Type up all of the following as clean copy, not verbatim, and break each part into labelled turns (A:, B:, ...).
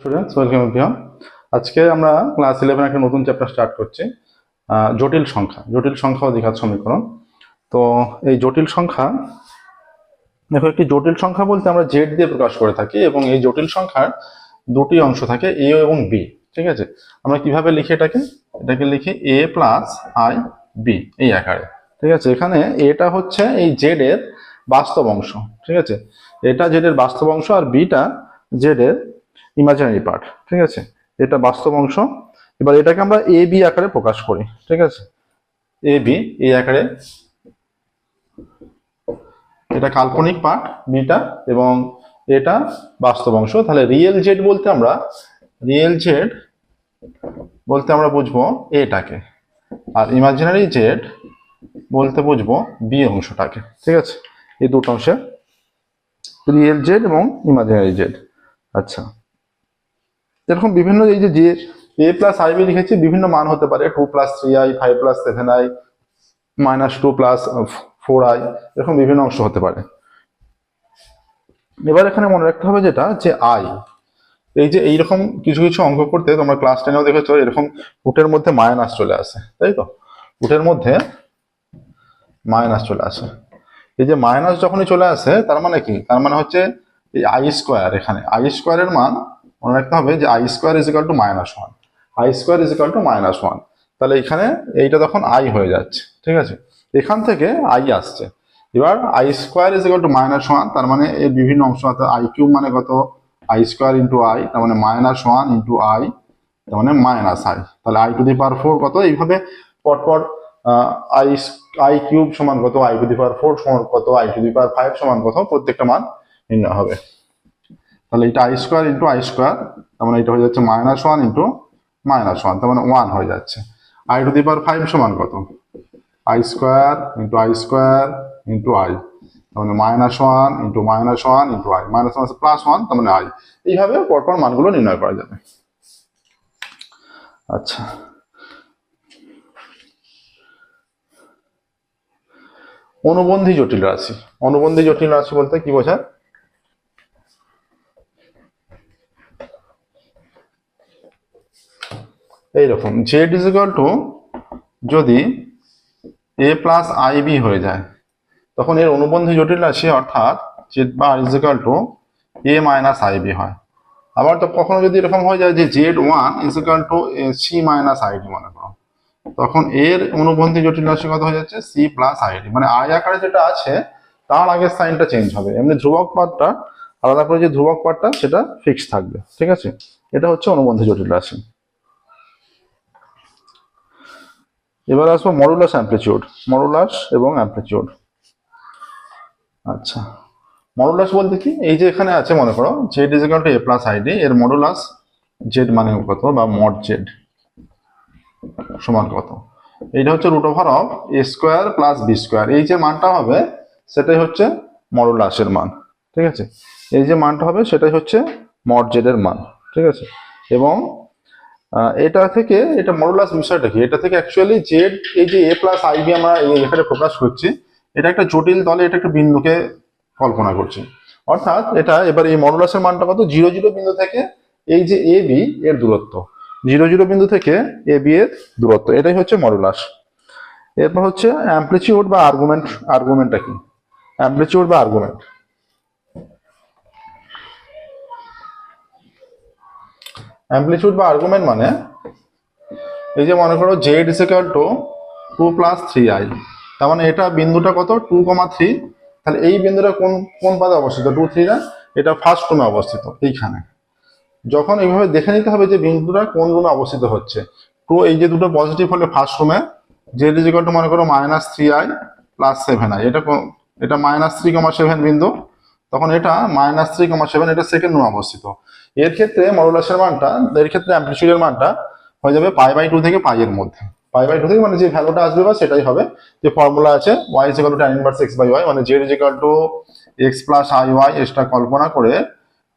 A: Students welcome everyone. আজকে আমরা class 11 একটা নতুন চ্যাপ্টার স্টার্ট করছি, জটিল সংখ্যা ও দ্বিঘাত সমীকরণ। তো এই জটিল সংখ্যা, দেখো একটি জটিল সংখ্যা বলতে আমরা জেড দিয়ে প্রকাশ করে থাকি এবং এই জটিল সংখ্যার দুটি অংশ থাকে, এ এবং বি। ঠিক আছে, আমরা কিভাবে লিখি এটাকে লিখি এ প্লাস আই বি এই আকারে। ঠিক আছে, এখানে এটা হচ্ছে এই জেড এর বাস্তব অংশ। ঠিক আছে, এটা জেড এর বাস্তব অংশ আর বিটা জেড এর ইমাজিনারি পার্ট। ঠিক আছে, এটা বাস্তব অংশ। এবার এটাকে আমরা এ বি আকারে প্রকাশ করি। ঠিক আছে, এ বি এই আকারে, এটা কাল্পনিক পার্ট বিটা এবং এটা বাস্তব অংশ। তাহলে রিয়েল জেড বলতে আমরা বুঝবো এটাকে, আর ইমাজিনারি জেড বলতে বুঝবো বি অংশটাকে। ঠিক আছে, এই দুটো অংশে রিয়েল জেড এবং ইমাজিনারি জেড। আচ্ছা, এরকম বিভিন্ন এই যে এ প্লাস আই বি লিখেছি, বিভিন্ন মান হতে পারে 2 plus 3i, 5 plus 7i, -2 plus 4i, এরকম বিভিন্ন অংশ হতে পারে। এবার এখানে মনে রাখতে হবে যেটা যে আই, এই যে এইরকম কিছু কিছু অঙ্ক করতে তোমরা ক্লাস 10এও দেখেছো, এরকম রুটের মধ্যে মাইনাস চলে আসে, তাই তো? রুটের মধ্যে মাইনাস চলে আসে। এই যে মাইনাস যখনই চলে আসে তার মানে কি? তার মানে হচ্ছে এই আই স্কোয়ার, এখানে আই স্কোয়ারের মান মনে রাখতে হবে যে I square is equal two -1, I square is equal two -1। তাহলে এখানে এইটা তখন আই হয়ে যাচ্ছে। ঠিক আছে, এখান থেকে আই আসছে। এবার I square is equal two -1, তার মানে এর বিভিন্ন অংশ, অর্থাৎ আই কিউব মানে কত? আই স্কোয়ার ইন্টু আই, তার মানে -1 ইন্টু আই, তার মানে -i। তাহলে আই টু দি পাওয়ার 4 কত? এইভাবে পরপর আই কিউব সমান কত, আই টু দি পাওয়ার 4 সমান কত, আই টু দি পাওয়ার 5 সমান কত, প্রত্যেকটা মান নির্ণয় হবে। তাহলে এটা I square into I square, তার মানে এটা হয়ে যাচ্ছে -1 ইন্টু -1, তার মানে 1 হয়ে যাচ্ছে। আই টু দি পাওয়ার 5 সমান কত? I square into I square into I, তার মানে -1 ইন্টু -1 ইন্টু আই, -1 +1, তার মানে আই। এইভাবে পরপর মানগুলো নির্ণয় করা যাবে। আচ্ছা, অনুবন্ধী জটিল রাশি। অনুবন্ধী জটিল রাশি বলতে কি বোঝায়? এইরকম জেড ইজ ইকুয়াল টু, যদি এ প্লাস আই বি হয়ে যায় তখন এর অনুবন্ধী জটিল রাশি অর্থাৎ Z bar is equal to A minus I B হয়। আবার তো কখনো যদি এরকম হয়ে যায় যে Z one is equal to C minus ID, মনে করো, তখন এর অনুবন্ধী জটিল রাশি কত হয়ে যাচ্ছে? C plus ID. মানে আই আকারে যেটা আছে তার আগের সাইনটা চেঞ্জ হবে, এমনি ধ্রুবক পার্টটা আলাদা করে, যে ধ্রুবক পার্টটা সেটা ফিক্স থাকবে। ঠিক আছে, এটা হচ্ছে অনুবন্ধী জটিল রাশি। এবার আসবো মডুলাস অ্যামপ্লিটিউড, মডুলাস এবং অ্যামপ্লিটিউড। আচ্ছা, মডুলাস বলতে কি? এই যে এখানে আছে, মনে করো Z is equal to A plus ID, এর মডুলাস জেড মানে কত, বা মড জেড সমান কত? এইটা হচ্ছে √অফ A square plus B square. এই যে মানটা হবে সেটাই হচ্ছে মডুলাসের মান। ঠিক আছে, এই যে মানটা হবে সেটাই হচ্ছে মড জেড এর মান। ঠিক আছে, এবং এটা থেকে, এটা মডুলাস বিষয়টা কি? এটা থেকে অ্যাকচুয়ালি জেড, এই যে এ প্লাস আই বি আমরা এখানে প্রকাশ করছি, এটা একটা জটিল তলে, এটা একটা বিন্দুকে কল্পনা করছি। অর্থাৎ এটা এবার এই মডুলাসের মানটা কত? 0, 0 বিন্দু থেকে এই যে এ বি এর দূরত্ব, 0, 0 বিন্দু থেকে এ বি এর দূরত্ব, এটাই হচ্ছে মডুলাস। এরপর হচ্ছে অ্যামপ্লিটিউড বা আর্গুমেন্ট। আর্গুমেন্টটা কি? অ্যামপ্লিটিউড বা আর্গুমেন্ট, অ্যামপ্লিটিউড বা আর্গুমেন্ট মানে এই যে মনে করো Z is equal to 2 plus 3i, তার মানে এটা বিন্দুটা কত? 2,3। তাহলে এই বিন্দুটা কোন কোন পাদে অবস্থিত? 2, 3 না, এটা ফার্স্ট রুমে অবস্থিত এইখানে। যখন এইভাবে দেখে নিতে হবে যে বিন্দুটা কোন রুমে অবস্থিত হচ্ছে। টু, এই যে দুটো পজিটিভ হলে ফার্স্ট রুমে, জেড ইজ ইকুয়াল টু মনে করো -3i প্লাস 7i, এটা -3,7 বিন্দু, তখন এটা -3,7, এটা সেকেন্ড রুমে অবস্থিত। এর ক্ষেত্রে মডুলাসের মানটা, এর ক্ষেত্রে অ্যামপ্লিটিউডের মানটা হয়ে যাবে π/2 থেকে π এর মধ্যে। π/2 থেকে মানে যে ভ্যালুটা আসবে বা সেটাই হবে। যে ফর্মুলা আছে y is equal two tan inverse x/y, মানে z is equal two x plus iy, এটা কল্পনা করে,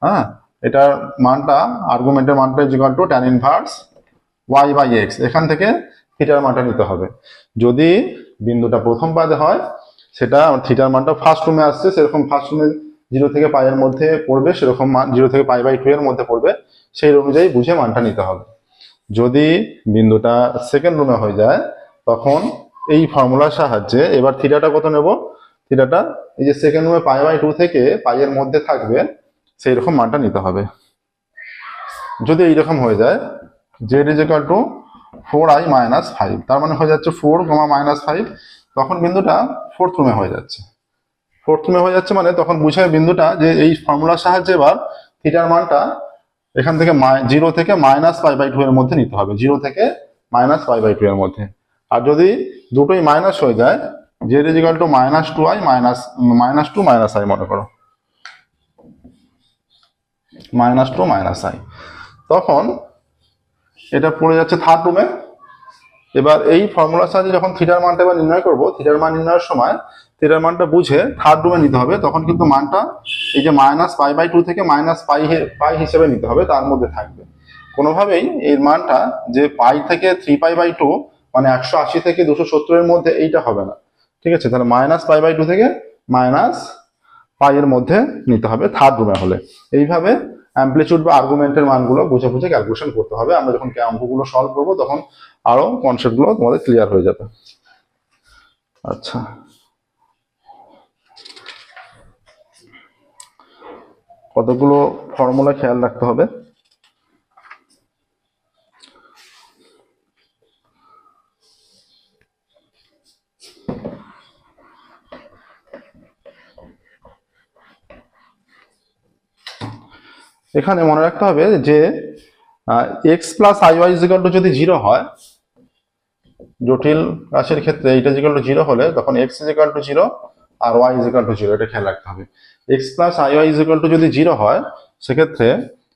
A: হ্যাঁ, এটার মানটা, আর্গুমেন্টের মানটা is equal two tan inverse y/x, এখান থেকে থিটার মানটা নিতে হবে। যদি বিন্দুটা প্রথম পাদে হয়, সেটা থিটার মানটা ফার্স্ট রুমে আসছে, সেরকম ফার্স্ট রুমে 0 থেকে π এর মধ্যে পড়বে, সেরকম মান 0 থেকে π/2 এর মধ্যে পড়বে। সেই অনুযায়ী বুঝে মানটা নিতে হবে। যদি বিন্দুটা সেকেন্ড রুমে হয়ে যায় তখন এই ফর্মুলার সাহায্যে এবার থিটাটা কত নেব, থিটাটা এই যে সেকেন্ড রুমে π/2 থেকে পাইয়ের মধ্যে থাকবে সেই রকম মানটা নিতে হবে। যদি এইরকম হয়ে যায় z = 4i - 5, তার মানে হয়ে যাচ্ছে 4, -5, তখন বিন্দুটা ফোর্থ রুমে হয়ে যাচ্ছে। ফোর্থ রুমে হয়ে যাচ্ছে মানে তখন বুঝে বিন্দুটা যে এই ফর্মুলার সাহায্যে এবার থিটার মানটা এখান থেকে 0 থেকে -π/2 এর মধ্যে নিতে হবে, 0 থেকে -π/2 এর মধ্যে। আর যদি দুটোই মাইনাস হয়ে যায়, z = -2i -2 - i মনে করো, -2 - i, তখন এটা পড়ে যাচ্ছে থার্ড রুমে। এবার এই ফর্মুলার সাহায্যে যখন থিটার মানটা এবার নির্ণয় করব, থিটার মান নির্ণয়ের সময় থিটার মানটা বুঝে থার্ড রুমে নিতে হবে, তখন কিন্তু মানটা এই যে -π/2 থেকে -π হিসেবে নিতে হবে, তার মধ্যে থাকবে। কোনোভাবেই এই মানটা যে পাই থেকে 3π/2 মানে 180 থেকে 270 এর মধ্যে এইটা হবে না, ঠিক আছে? তাহলে -π/2 থেকে -π এর মধ্যে নিতে হবে থার্ড রুমে হলে। এইভাবে অ্যামপ্লিটিউড বা আর্গুমেন্টের মানগুলো বুঝে বুঝে ক্যালকুলেশন করতে হবে। আমরা যখন অঙ্কগুলো সলভ করবো তখন আরো কনসেপ্টগুলো তোমাদের ক্লিয়ার হয়ে যাবে। আচ্ছা, কতগুলো ফর্মুলা খেয়াল রাখতে হবে। এখানে মনে রাখতে হবে যে x + iy = যদি 0 হয়, জটিল রাশির ক্ষেত্রে এটা = 0 হলে তখন x = 0 আর y = 0, এটা খেয়াল রাখতে হবে। x + iy = যদি 0 হয় সেক্ষেত্রে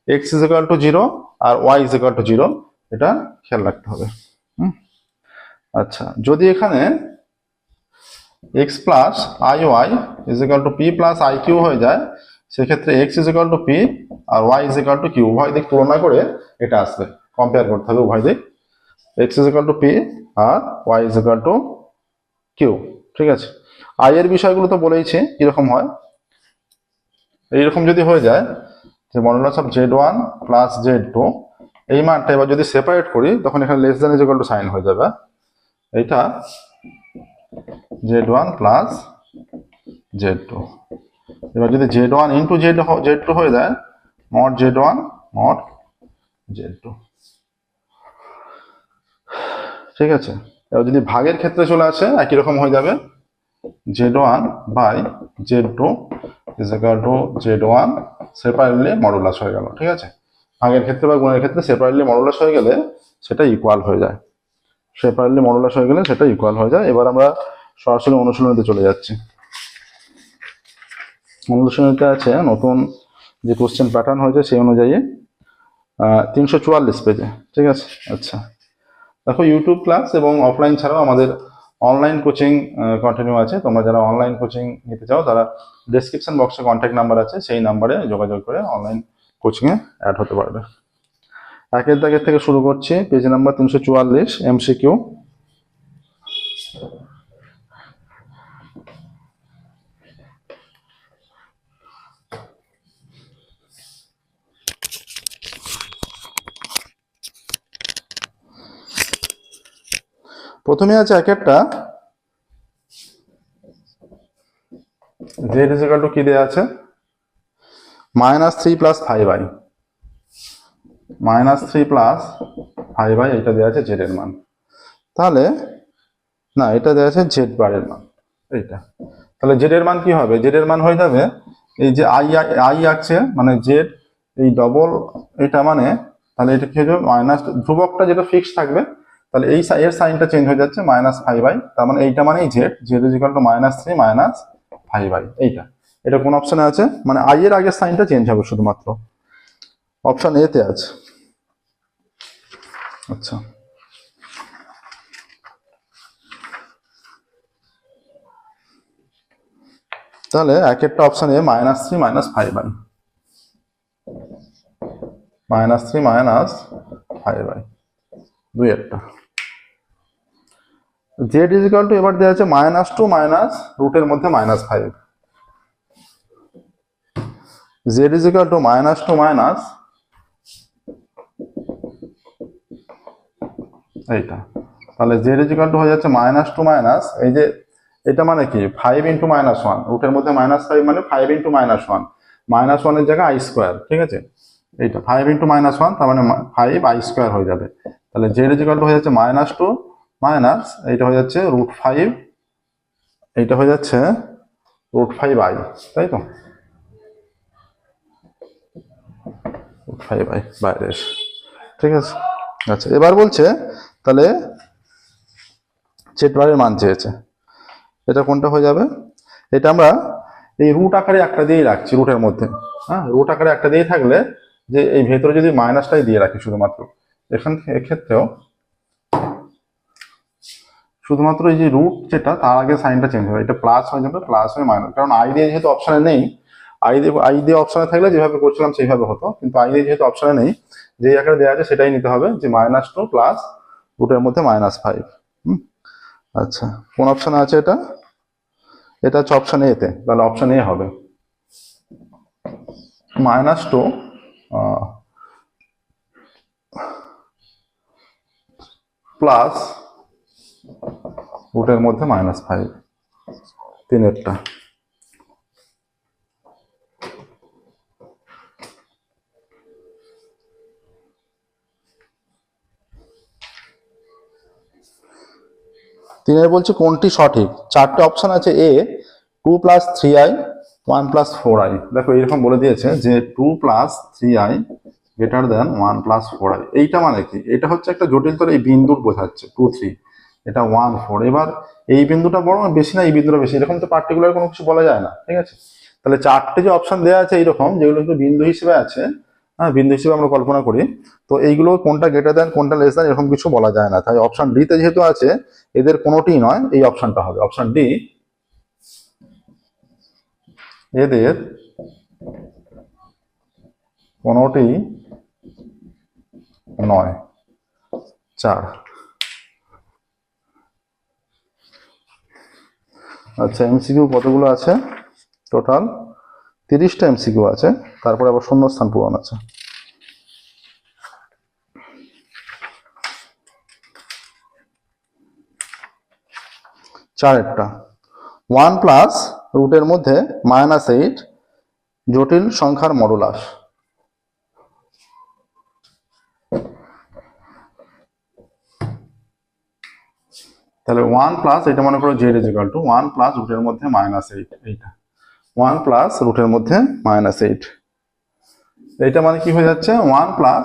A: x = 0 আর y = 0, এটা খেয়াল রাখতে হবে। আচ্ছা, যদি এখানে x + iy = p + iq হয়ে যায় সেক্ষেত্রে x = p আর y = q, উভয় দিক তুলনা করে এটা আসবে, কম্পেয়ার করতে হবে উভয় দিক। x = p আর y = q, ঠিক আছে? i এর বিষয়গুলো তো বলেইছি কিরকম হয়। এইরকম যদি হয়ে যায় যে মডুলাস অফ z1 + z2, এই মানটা এবার যদি সেপারেট করি তখন এখানে less than is equal to sign হয়ে যাবে। এইটা z1 + z2। এবার যদি z1 * z2 হয়ে যায়, mod z1 mod z2, ঠিক আছে? এবার যদি ভাগের ক্ষেত্রে চলে আসে একই রকম হয়ে যাবে, z1/z2 = z1 সেপারেটলি মডুলাস হয়ে গেল, ঠিক আছে? ভাগের ক্ষেত্রে বা গুণের ক্ষেত্রে সেপারেটলি মডুলাস হয়ে গেলে সেটা ইকুয়াল হয়ে যায়, সেপারেটলি মডুলাস হয়ে গেলে সেটা ইকুয়াল হয়ে যায়। এবার আমরা সরাসরি অনুশীলনীতে চলে যাচ্ছি। অনুশীলনীতে আছে নতুন যে কোশ্চেন প্যাটার্ন হয়েছে সেই অনুযায়ী 344 পেজে, ঠিক আছে? আচ্ছা, দেখো ইউটিউব ক্লাস এবং অফলাইন ছাড়াও আমাদের অনলাইন কোচিং কন্টিনিউ আছে। তোমরা যারা অনলাইন কোচিং নিতে চাও তারা ডেসক্রিপশন বক্সে কন্ট্যাক্ট নাম্বার আছে, সেই নাম্বারে যোগাযোগ করে অনলাইন কোচিংয়ে অ্যাড হতে পারবে। একের দাগের থেকে শুরু করছি, পেজ নাম্বার 344, MCQ। প্রথমে আছে একেরটা, z = কি দেয়া আছে, -3 + 5i, -3 + 5i, এটা দেওয়া আছে z এর মান। তাহলে না, এটা দেওয়া আছে z বারের মান, এইটা। তাহলে z এর মান কি হবে? z এর মান হয়ে যাবে এই যে i আছে মানে z এই ডবল এটা, মানে তাহলে এটা কি হয়ে যাবে মাইনাস, ধ্রুবকটা যেটা ফিক্স থাকবে তাহলে এই এর সাইনটা চেঞ্জ হয়ে যাচ্ছে -5i, তার মানে এইটা মানেই z = -3 - 5i, এইটা। এটা কোন অপশনে আছে? মানে i এর আগের সাইনটা চেঞ্জ হবে শুধুমাত্র, অপশন এ তে আছে। আচ্ছা, তাহলে একেরটা option A -3 - 5i, -3 - 5i, দুইয়েরটা। z = এবার দেওয়া আছে -2 মাইনাস রুটের মধ্যে -5, z = -2 মাইনাস এইটা, তাহলে জেড ইজিক্যাল টু হয়ে যাচ্ছে মাইনাস টু মাইনাস, এই যে এটা মানে কি 5 ইন্টু মাইনাস ওয়ান, রুটের মধ্যে -5 মানে 5 ইন্টু -1, -1 জায়গায় আই স্কোয়ার, ঠিক আছে, এইটা 5 ইন্টু -1 তার মানে 5 আই স্কোয়ার হয়ে যাবে। তাহলে জেড ইজিক্যাল টু হয়ে যাচ্ছে মাইনাস টু মাইনাস, এইটা হয়ে যাচ্ছে √5, এইটা হয়ে যাচ্ছে √5i, তাই তো, √5i বাইরে এসে, ঠিক আছে। আচ্ছা, এবার বলছে তাহলে জেড বারের মান চেয়েছে, এটা কোনটা হয়ে যাবে, এটা আমরা এই রুট আকারে একটা দিয়েই রাখছি রুটের মধ্যে, হ্যাঁ, রুট আকারে একটা দিয়ে থাকলে যে এই ভেতরে যদি মাইনাসটাই দিয়ে রাখি শুধুমাত্র, এখান এক্ষেত্রেও শুধুমাত্র এই যে রুট যেটা তার আগে সাইনটা চেঞ্জ হবে, এটা প্লাস হয়ে যাবে, প্লাস হয়ে মাইনাস, কারণ আই দিয়ে যেহেতু অপশনে নেই, আই দিয়ে অপশনে থাকলে যেভাবে করছিলাম সেইভাবে হতো, কিন্তু আই দিয়ে যেহেতু অপশনে নেই, যে আকারে দেওয়া আছে সেটাই নিতে হবে, যে -2 প্লাস রুটের মধ্যে -5। আচ্ছা, কোন অপশনে আছে এটা, এটা হচ্ছে অপশন এতে, তাহলে অপশন এ হবে -2 প্লাস রুটের মধ্যে -5, তিনেরটা। তিনের বলছে কোনটি সঠিক, চারটে অপশন আছে, এ 2 + 3i 1 + 4i, দেখো এরকম বলে দিয়েছে যে 2 + 3i গ্রেটার দেন 1 + 4i, এইটা মানে কি, এটা হচ্ছে একটা জটিলতর এই বিন্দুর বোঝাচ্ছে 2 3, এটা 1 4, এবার এই বিন্দুটা বড় বেশি না এই বিন্দুটা বেশি, এরকম তো পার্টিকুলার কোনো কিছু বলা যায় না, ঠিক আছে। তাহলে চারটে যে অপশন দেওয়া আছে এইরকম, যেগুলো একটু বিন্দু হিসেবে আছে, হ্যাঁ, বিন্দু হিসেবে আমরা কল্পনা করি, তো এইগুলো কোনটা গ্রেটার দেন কোনটা লেস দেন এরকম কিছু বলা যায় না, তাই অপশন ডি তে যেহেতু আছে, এদের কোনোটি নয়, এই অপশনটা হবে অপশন ডি, এদের কোনোটি নয়, 4। আচ্ছা, এমসিকিউ কতগুলো আছে, টোটাল 30টা এমসিকিউ আছে, তারপরে আবার শূন্যস্থান পূরণ আছে। চারেরটা 1 প্লাস রুটের মধ্যে -8 জটিল সংখ্যার মডুলাস, তাহলে 1 প্লাস, এটা মনে করো জেড ইজিক্যাল টু 1 প্লাস রুটের মধ্যে -8, এইটা 1 প্লাস রুটের মধ্যে -8, এইটা মানে কি হয়ে যাচ্ছে 1 প্লাস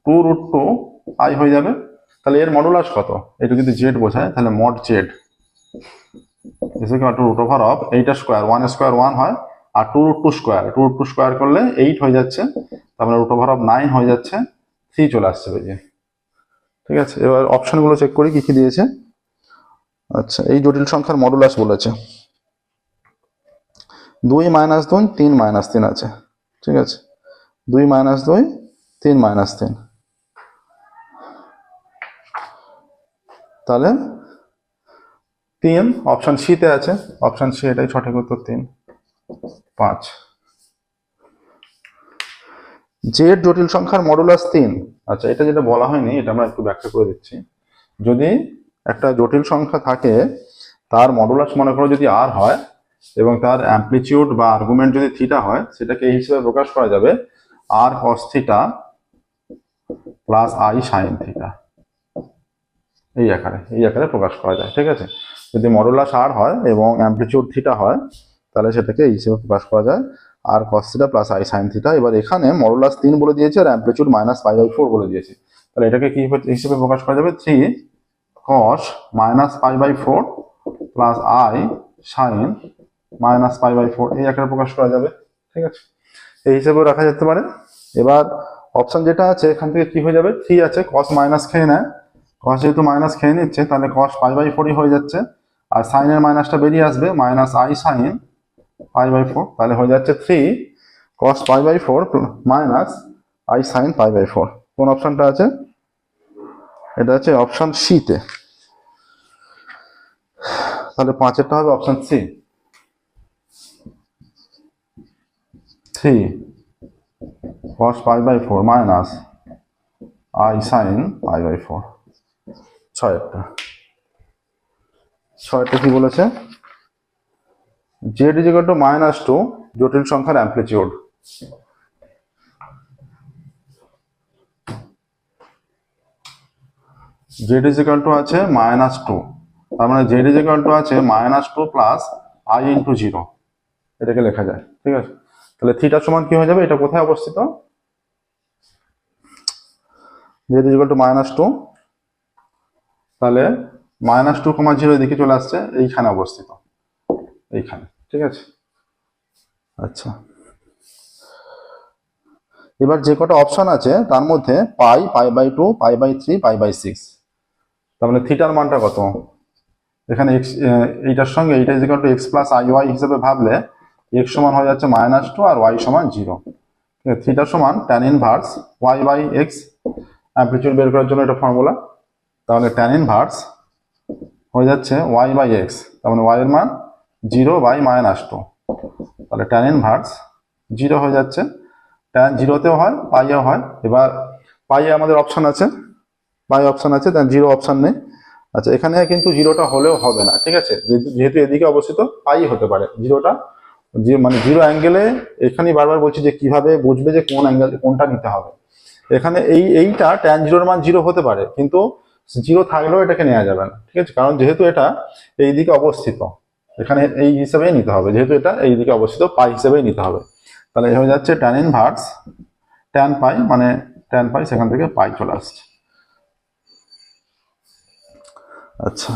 A: 2√2i হয়ে যাবে। তাহলে এর মডুলাস কত, এটা যদি জেড বোঝায় তাহলে mod Z equal to root over of এইটা স্কোয়ার, 1 স্কোয়ার 1 হয়, আর 2√2 স্কোয়ার করলে 8 হয়ে যাচ্ছে, তারপরে রুট ওভার অফ 9 হয়ে যাচ্ছে, 3 চলে আসছে বেরিয়ে, ঠিক আছে। এবার অপশনগুলো চেক করি কি কি দিয়েছে। আচ্ছা, এই জটিল সংখ্যার মডুলাস বলেছে 2 - 2 3 - 3 আছে, ঠিক আছে, 2 - 2 3 - 3, তাহলে 3 অপশন সি তে আছে, অপশন সি এটাই সঠিক উত্তর, 3 5। জেড জটিল সংখ্যার মডুলাস 3, আচ্ছা এটা যেটা বলা হয়নি এটা আমরা একটু ব্যাখ্যা করে দিচ্ছি। যদি একটা জটিল সংখ্যা থাকে, তার মডুলাস মনে করো যদি আর হয়, এবং তার অ্যামপ্লিটিউড বা আর্গুমেন্ট যদি থিটা হয়, সেটাকে এই হিসেবে প্রকাশ করা যাবে r cos theta plus i sine theta, এই আকারে প্রকাশ করা যায়, ঠিক আছে। যদি মডুলাস আর হয় এবং অ্যামপ্লিটিউড থিটা হয়, তাহলে সেটাকে এই হিসেবে প্রকাশ করা যায় r cos theta plus i sine theta. এবার এখানে মডুলাস 3 বলে দিয়েছে আর অ্যামপ্লিটিউড -π/4 বলে দিয়েছে, তাহলে এটাকে কি হিসেবে প্রকাশ করা যাবে, 3 cos -π/4 প্লাস আই সাইন -π/4, এই আকারে প্রকাশ করা যাবে, ঠিক আছে, এই হিসেবেও রাখা যেতে পারে। এবার অপশন যেটা আছে এখান থেকে কি হয়ে যাবে, 3 আছে, cos মাইনাস খেয়ে নেয়, cos যেহেতু মাইনাস খেয়ে নিচ্ছে তাহলে cos π/4 হয়ে যাচ্ছে, আর সাইনের মাইনাসটা বেরিয়ে আসবে -i সাইন π/4, তাহলে হয়ে যাচ্ছে 3 cos π/4 i সাইন π/4। কোন অপশনটা আছে, এটা আছে অপশন সি তে, তাহলে 5এরটা হবে option C, 3 cos π/4 i sine π/4। ছয়েরটা কি বলেছে, জেড ইজ ইকুয়াল টু -2 জটিল সংখ্যার amplitude. Z is equal to আছে -2, তার মানে জেড ইজ ইকুয়াল টু আছে -2 প্লাস i ইন্টু 0, এটাকে লেখা যায়। ঠিক আছে, তাহলে থিটা সমান কি হয়ে যাবে, এটা কোথায় অবস্থিত, জেড ইজ ইকুয়াল টু -2, তাহলে -2, 0 এদিকে চলে আসছে, এইখানে অবস্থিত, এইখানে। ঠিক আছে, আচ্ছা এবার যে কটা অপশন আছে তার মধ্যে পাই, π/2, π/3, π/6, তার মানে থিটার মানটা কত, এখানে x, এইটার সঙ্গে এইটা is equal two x plus iy হিসেবে ভাবলে x সমান হয়ে যাচ্ছে -2 আর y সমান 0। থিটা সমান tan ইনভার্স y/x, অ্যামপ্লিটিউড বের করার জন্য এটা ফর্মুলা। তাহলে tan ইনভার্স হয়ে যাচ্ছে y/x, তার মানে y এর মান 0/-2, তাহলে tan ইনভার্স 0 হয়ে যাচ্ছে, tan 0তেও হয়, পাইও হয়। এবার পাইয়ে আমাদের অপশন আছে, তার 0 অপশন নেই। আচ্ছা এখানে কিন্তু 0টা হলেও হবে না, ঠিক আছে, যেহেতু এদিকে অবস্থিত পাই হতে পারে 0টা, যে মানে 0 অ্যাঙ্গেলে, এখানেই বারবার বলছি যে কিভাবে বুঝবে যে কোন অ্যাঙ্গেল কোনটা নিতে হবে। এখানে এইটা tan 0 এর মান 0 হতে পারে, কিন্তু 0 থাকলেও এটাকে নেওয়া যাবে না। ঠিক আছে, কারণ যেহেতু এটা এই দিকে অবস্থিত, এখানে এই হিসাবেই নিতে হবে, যেহেতু এটা এই দিকে অবস্থিত পাই হিসেবেই নিতে হবে। তাহলে হয়ে যাচ্ছে tan ইনভার্স tan পাই, মানে tan পাই সেখান থেকে পাই চলে আসছে। আচ্ছা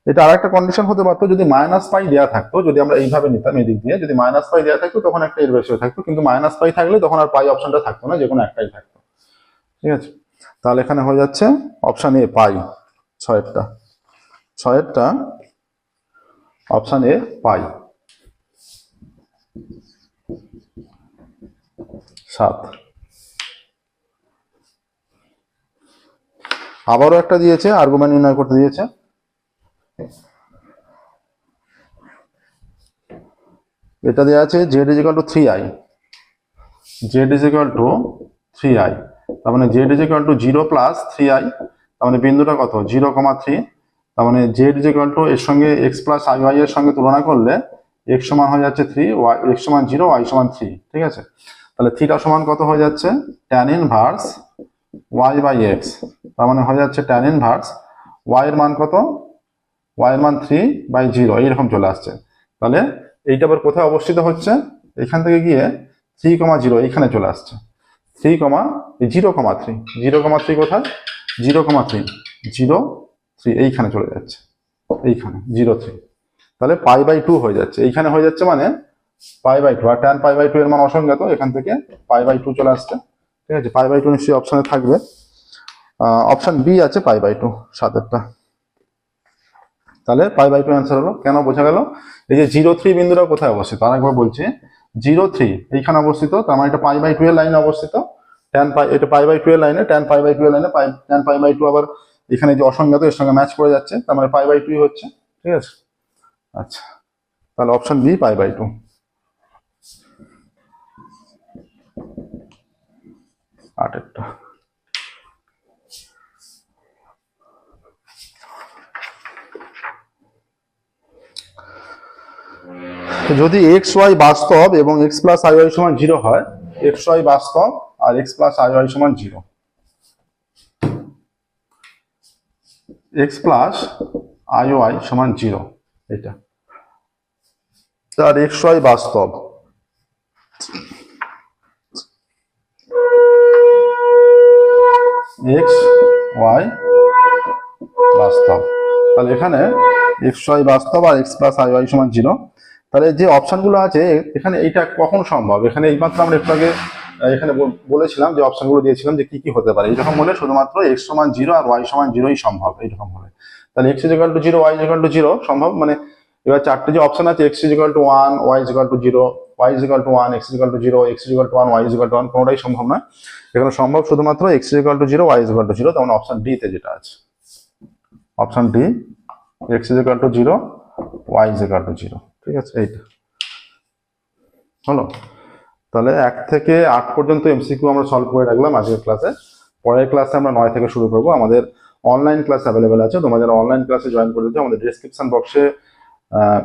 A: এটা আর একটা কন্ডিশন হতে পারতো, যদি -π দেওয়া থাকতো, যদি আমরা এইভাবে নিতাম এদিক দিয়ে, যদি -π দেওয়া থাকতো তখন একটা এর বেশি থাকতো, কিন্তু -π থাকলে তখন আর পাই অপশনটা থাকতো না, যে কোনো একটাই থাকতো। ঠিক আছে, তাহলে এখানে হয়ে যাচ্ছে option A pi, ছয়েরটা option A পাই। 7 আবারও একটা দিয়েছে, আর্গুমেন্ট নির্ণয় করতে দিয়েছে। এটা দেওয়া আছে z is equal two 3i, তার মানে z is equal two 0 plus 3i, তার মানে বিন্দুটা কত 0,3, তার মানে z ইজ ইকুয়াল টু এর সঙ্গে x প্লাস iy এর সঙ্গে তুলনা করলে x সমান হয়ে যাচ্ছে 3, x সমান 0, y সমান 3। ঠিক আছে, তাহলে থিটা সমান কত হয়ে যাচ্ছে, tan ইনভার্স y/x, তার মানে হয়ে যাচ্ছে tan ইনভার্স y এর মান কত, y এর মান 3/0, এইরকম চলে আসছে। তাহলে এইটা আবার কোথায় অবস্থিত হচ্ছে, এখান থেকে গিয়ে 3,0 এইখানে চলে আসছে, 0,3 কোথায়, 0,3 এইখানে চলে যাচ্ছে, এইখানে 0,3, তাহলে π/2 হয়ে যাচ্ছে, এইখানে হয়ে যাচ্ছে মানে π/2, আর tan π/2 এর মান অসংজ্ঞাত, এখান থেকে π/2 চলে আসছে। ঠিক আছে, π/2 নিশ্চয়ই অপশনে থাকবে, অপশন বি আছে π/2 7এরটা। তাহলে π/2 অ্যান্সার হলো। কেন বোঝা গেল, এই যে 0,3 বিন্দুটা কোথায় অবস্থিত, আরেকবার বলছি, 0,3 এইখানে অবস্থিত, তার মানে এটা π/2 এর লাইনে অবস্থিত, tan π, এটা π/2 এর লাইনে, tan π/2 এর লাইনে, tan π/2 আবার এখানে যে অসংজ্ঞাত এর সঙ্গে ম্যাচ করে যাচ্ছে, তার মানে π/2 হচ্ছে। ঠিক আছে, আচ্ছা তাহলে অপশন বি π/2। 8এরটা যদি xy বাস্তব এবং x প্লাস iy সমান 0 হয়, xy বাস্তব আর x প্লাস iy সমান 0, x প্লাস iy সমান 0, এটা তার xy বাস্তব, xy বাস্তব, তাহলে এখানে xy বাস্তব আর x প্লাস iy সমান 0। তাহলে যে অপশনগুলো আছে এখানে, এইটা কখন সম্ভব, এখানে এইমাত্র আমরা একটু আগে এখানে বলেছিলাম যে অপশনগুলো দিয়েছিলাম যে কি কি হতে পারে, এরকম হলে শুধুমাত্র x সমান 0 আর y সমান 0ই সম্ভব, এইরকম হলে। তাহলে x is equal two 0, y is equal two 0 সম্ভব, মানে এবার চারটে যে অপশন আছে, x is equal two 1, y is equal two 0, y is equal two 1, x is equal two 0, x is equal two 1, y is equal two 1, কোনোটাই সম্ভব না। এখানে সম্ভব শুধুমাত্র x is equal two 0, y is equal two 0, তেমন option D তে যেটা আছে, option D, x is equal two 0, y is equal two 0। ঠিক আছে, এইটা হলো। তাহলে 1 থেকে 8 পর্যন্ত এমসিকিউ আমরা সলভ করে রাখলাম আজকের ক্লাসে। পরের ক্লাসে আমরা 9 থেকে শুরু করব। আমাদের অনলাইন ক্লাস অ্যাভেলেবেল আছে, তোমরা যারা অনলাইন ক্লাসে জয়েন করে দিতে আমাদের ডিসক্রিপশন বক্সে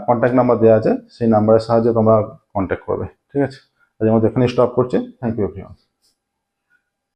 A: কন্ট্যাক্ট নাম্বার দেওয়া আছে, সেই নাম্বারের সাহায্যে তোমরা কন্ট্যাক্ট করবে। ঠিক আছে, আজকের মতো এখানেই স্টপ করছি। Thank you everyone.